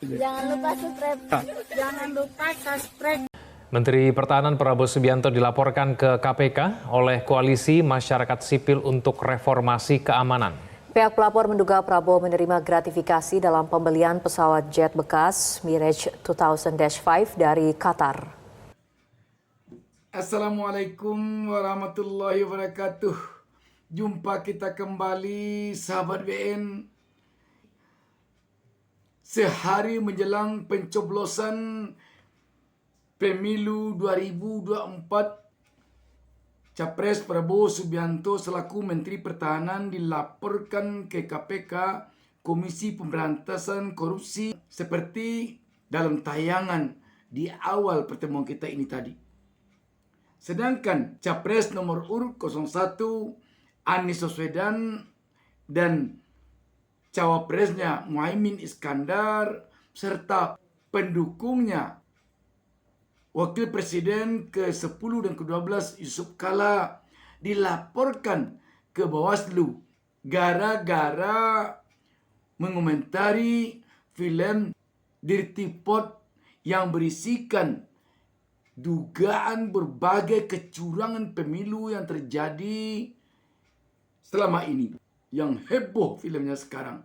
Jangan lupa subscribe. Jangan lupa subscribe. Menteri Pertahanan Prabowo Subianto dilaporkan ke KPK oleh Koalisi Masyarakat Sipil untuk Reformasi Keamanan. Pihak pelapor menduga Prabowo menerima gratifikasi dalam pembelian pesawat jet bekas Mirage 2000-5 dari Qatar. Assalamualaikum warahmatullahi wabarakatuh. Jumpa kita kembali sahabat BN. Sehari menjelang pencoblosan Pemilu 2024, Capres Prabowo Subianto selaku Menteri Pertahanan dilaporkan ke KPK, Komisi Pemberantasan Korupsi, seperti dalam tayangan di awal pertemuan kita ini tadi. Sedangkan Capres nomor urut 01 Anies Baswedan dan Cawapresnya Muhaimin Iskandar serta pendukungnya Wakil Presiden ke-10 dan ke-12 Yusuf Kala dilaporkan ke Bawaslu gara-gara mengomentari film Dirty Pot yang berisikan dugaan berbagai kecurangan pemilu yang terjadi selama ini. Yang heboh filmnya sekarang.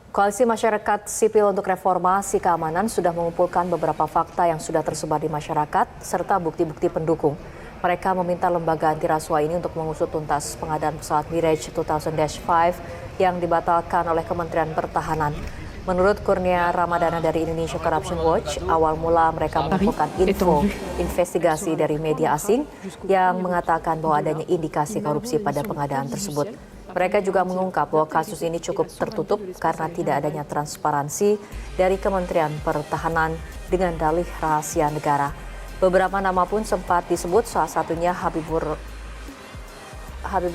Koalisi Masyarakat Sipil untuk Reformasi Keamanan sudah mengumpulkan beberapa fakta yang sudah tersebar di masyarakat serta bukti-bukti pendukung. Mereka meminta lembaga anti rasuah ini untuk mengusut tuntas pengadaan pesawat Mirage 2000-5 yang dibatalkan oleh Kementerian Pertahanan. Menurut Kurnia Ramadana dari Indonesia Corruption Watch, awal mula mereka mengumpulkan info investigasi dari media asing yang mengatakan bahwa adanya indikasi korupsi pada pengadaan tersebut. Mereka juga mengungkap bahwa kasus ini cukup tertutup karena tidak adanya transparansi dari Kementerian Pertahanan dengan dalih rahasia negara. Beberapa nama pun sempat disebut, salah satunya Habibur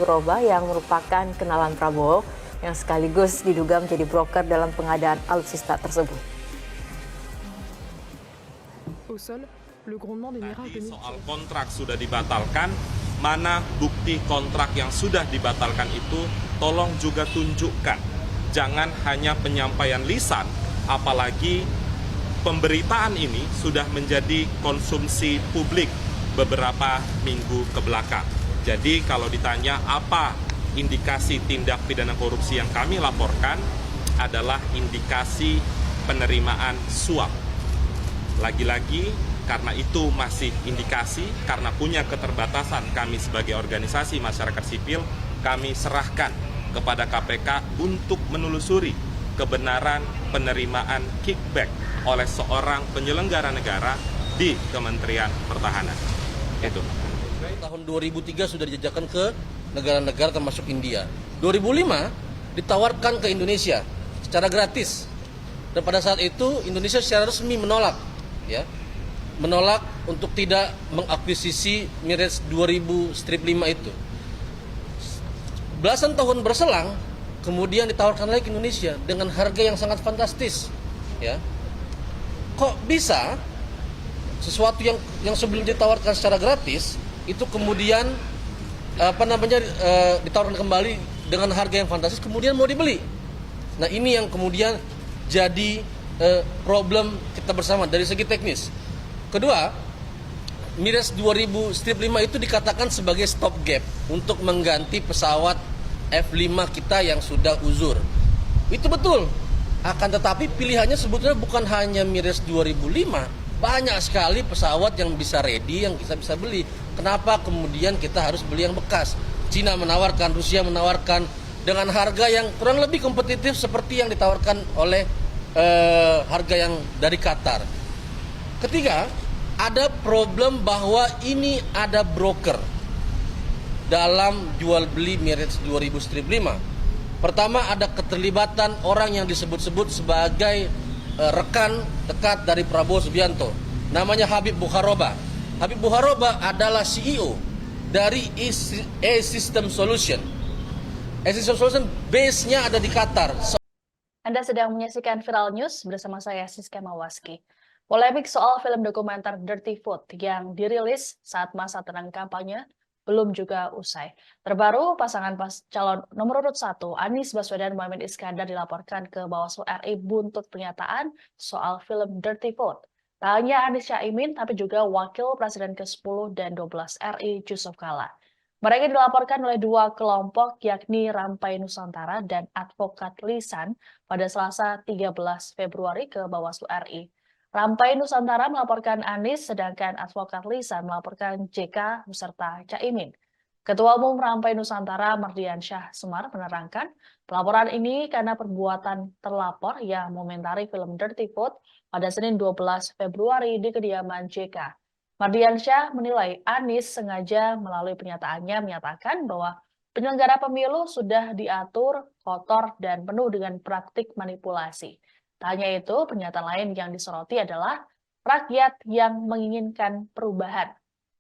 Roba yang merupakan kenalan Prabowo yang sekaligus diduga menjadi broker dalam pengadaan alutsista tersebut. Soal kontrak sudah dibatalkan, mana bukti kontrak yang sudah dibatalkan itu, tolong juga tunjukkan. Jangan hanya penyampaian lisan, apalagi pemberitaan ini sudah menjadi konsumsi publik beberapa minggu kebelakang. Jadi kalau ditanya apa indikasi tindak pidana korupsi yang kami laporkan adalah indikasi penerimaan suap. Lagi-lagi karena itu masih indikasi, karena punya keterbatasan kami sebagai organisasi masyarakat sipil, kami serahkan kepada KPK untuk menelusuri kebenaran penerimaan kickback oleh seorang penyelenggara negara di Kementerian Pertahanan. Itu. Tahun 2003 sudah dijajakan ke negara-negara termasuk India. 2005 ditawarkan ke Indonesia secara gratis. Dan pada saat itu Indonesia secara resmi menolak, ya. Menolak untuk tidak mengakuisisi Mirage 2000-5 itu. Belasan tahun berselang, kemudian ditawarkan lagi ke Indonesia dengan harga yang sangat fantastis, ya. Kok bisa sesuatu yang sebelum ditawarkan secara gratis itu kemudian ditawarkan kembali dengan harga yang fantastis, kemudian mau dibeli. Nah, ini yang kemudian jadi problem kita bersama dari segi teknis. Kedua, Mirage 2000-5 itu dikatakan sebagai stopgap untuk mengganti pesawat F5 kita yang sudah uzur. Itu betul. Akan tetapi pilihannya sebetulnya bukan hanya Mirage 2005, banyak sekali pesawat yang bisa ready, yang kita bisa beli. Kenapa kemudian kita harus beli yang bekas? Cina menawarkan, Rusia menawarkan dengan harga yang kurang lebih kompetitif seperti yang ditawarkan oleh harga yang dari Qatar. Ketiga, ada problem bahwa ini ada broker dalam jual beli Mirage 2000-5. Pertama, ada keterlibatan orang yang disebut-sebut sebagai rekan dekat dari Prabowo Subianto. Namanya Habib Bukharoba. Habib Bukharoba adalah CEO dari E-System Solution. E-System Solution base-nya ada di Qatar. Anda sedang menyaksikan Viral News bersama saya Siska Mawaski. Polemik soal film dokumenter Dirty Foot yang dirilis saat masa tenang kampanye belum juga usai. Terbaru, pasangan calon nomor urut 1, Anies Baswedan Muhammad Iskandar dilaporkan ke Bawaslu RI buntut pernyataan soal film Dirty Vote. Tak hanya Anies Caimin, tapi juga Wakil Presiden ke-10 dan 12 RI Yusuf Kala. Mereka dilaporkan oleh dua kelompok, yakni Rampai Nusantara dan Advokat Lisan pada Selasa 13 Februari ke Bawaslu RI. Rampai Nusantara melaporkan Anies, sedangkan Advokat Lisan melaporkan JK beserta Caimin. Ketua Umum Rampai Nusantara Mardiansyah Semar menerangkan pelaporan ini karena perbuatan terlapor yang mengomentari film Dirty Vote pada Senin 12 Februari di kediaman JK. Mardiansyah menilai Anies sengaja melalui pernyataannya menyatakan bahwa penyelenggara pemilu sudah diatur, kotor, dan penuh dengan praktik manipulasi. Tak hanya itu, pernyataan lain yang disoroti adalah rakyat yang menginginkan perubahan.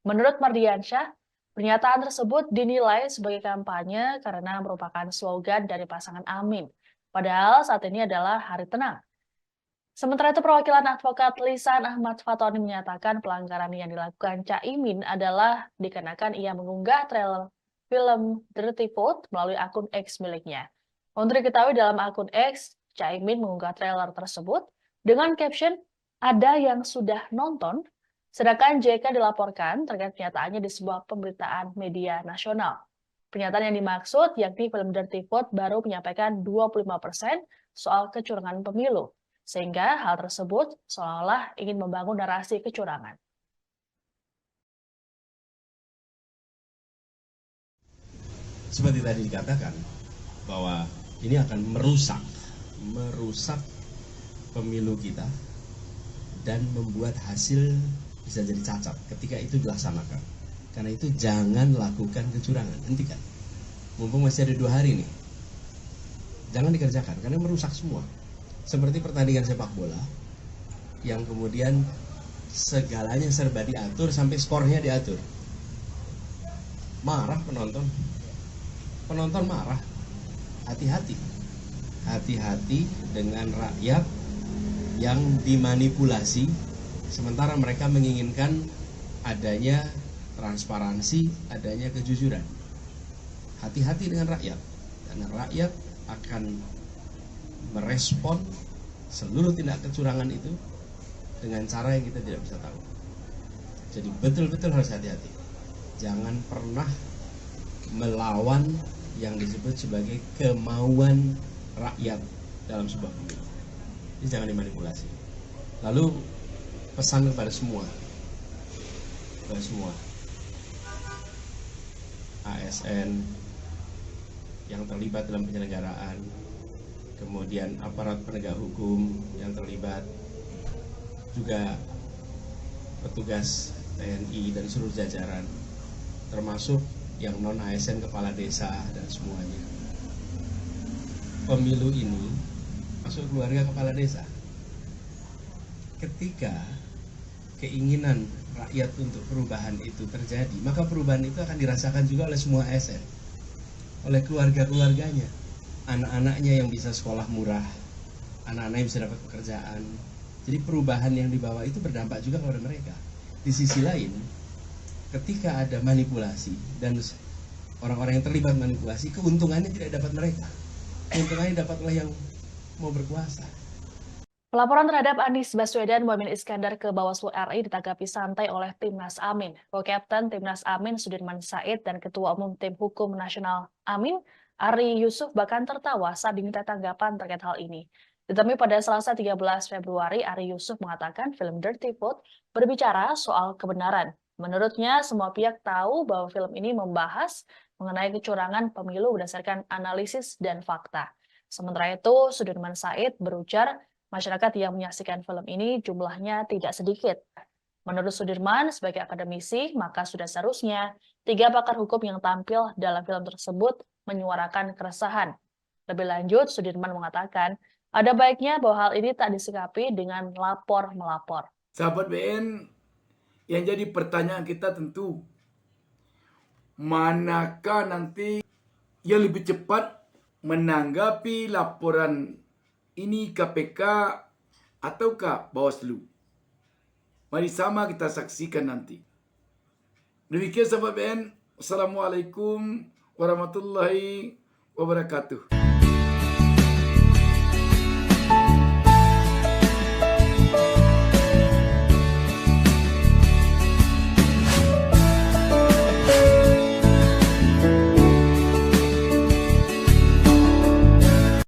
Menurut Mardiansyah, pernyataan tersebut dinilai sebagai kampanye karena merupakan slogan dari pasangan Amin. Padahal saat ini adalah hari tenang. Sementara itu, perwakilan Advokat Lisan Ahmad Fatoni menyatakan pelanggaran yang dilakukan Caimin adalah dikarenakan ia mengunggah trailer film Dirty Vote melalui akun X miliknya. Untuk diketahui dalam akun X, Caimin mengunggah trailer tersebut dengan caption, "Ada yang sudah nonton," sedangkan JK dilaporkan terkait pernyataannya di sebuah pemberitaan media nasional. Pernyataan yang dimaksud yakni film Dirty Vote baru menyampaikan 25% soal kecurangan pemilu, sehingga hal tersebut seolah-olah ingin membangun narasi kecurangan. Seperti tadi dikatakan, bahwa ini akan merusak pemilu kita dan membuat hasil bisa jadi cacat ketika itu dilaksanakan. Karena itu jangan lakukan kecurangan, hentikan. Mumpung masih ada 2 hari nih, jangan dikerjakan karena merusak semua. Seperti pertandingan sepak bola yang kemudian segalanya serba diatur sampai skornya diatur. Marah penonton marah. Hati-hati dengan rakyat yang dimanipulasi, sementara mereka menginginkan adanya transparansi, adanya kejujuran. Hati-hati dengan rakyat, karena rakyat akan merespon seluruh tindak kecurangan itu dengan cara yang kita tidak bisa tahu. Jadi betul-betul harus hati-hati. Jangan pernah melawan yang disebut sebagai kemauan rakyat dalam sebuah pemilu. Ini jangan dimanipulasi. Lalu pesan kepada semua ASN yang terlibat dalam penyelenggaraan, kemudian aparat penegak hukum yang terlibat, juga petugas TNI dan seluruh jajaran, termasuk yang non-ASN, kepala desa dan semuanya. Pemilu ini masuk keluarga kepala desa. Ketika keinginan rakyat untuk perubahan itu terjadi, maka perubahan itu akan dirasakan juga oleh semua ASN, oleh keluarga-keluarganya, anak-anaknya yang bisa sekolah murah, anak-anak yang bisa dapat pekerjaan. Jadi perubahan yang dibawa itu berdampak juga kepada mereka. Di sisi lain, ketika ada manipulasi dan orang-orang yang terlibat manipulasi, keuntungannya tidak dapat mereka. Keuntungannya dapat oleh yang mau berkuasa. Pelaporan terhadap Anies Baswedan Muhammad Iskandar ke Bawaslu RI ditanggapi santai oleh Timnas Amin. Co-Kapten Timnas Amin Sudirman Said dan Ketua Umum Tim Hukum Nasional Amin, Ari Yusuf bahkan tertawa saat diminta tanggapan terkait hal ini. Ditemui pada Selasa 13 Februari, Ari Yusuf mengatakan film Dirty Vote berbicara soal kebenaran. Menurutnya, semua pihak tahu bahwa film ini membahas mengenai kecurangan pemilu berdasarkan analisis dan fakta. Sementara itu, Sudirman Said berujar, masyarakat yang menyaksikan film ini jumlahnya tidak sedikit. Menurut Sudirman, sebagai akademisi, maka sudah seharusnya 3 pakar hukum yang tampil dalam film tersebut menyuarakan keresahan. Lebih lanjut, Sudirman mengatakan, ada baiknya bahwa hal ini tak disikapi dengan lapor-melapor. Sahabat BN, yang jadi pertanyaan kita tentu, manakah nanti yang lebih cepat menanggapi laporan ini, KPK ataukah Bawaslu? Mari sama kita saksikan nanti. Demikian sahabat BN, Wassalamualaikum warahmatullahi wabarakatuh.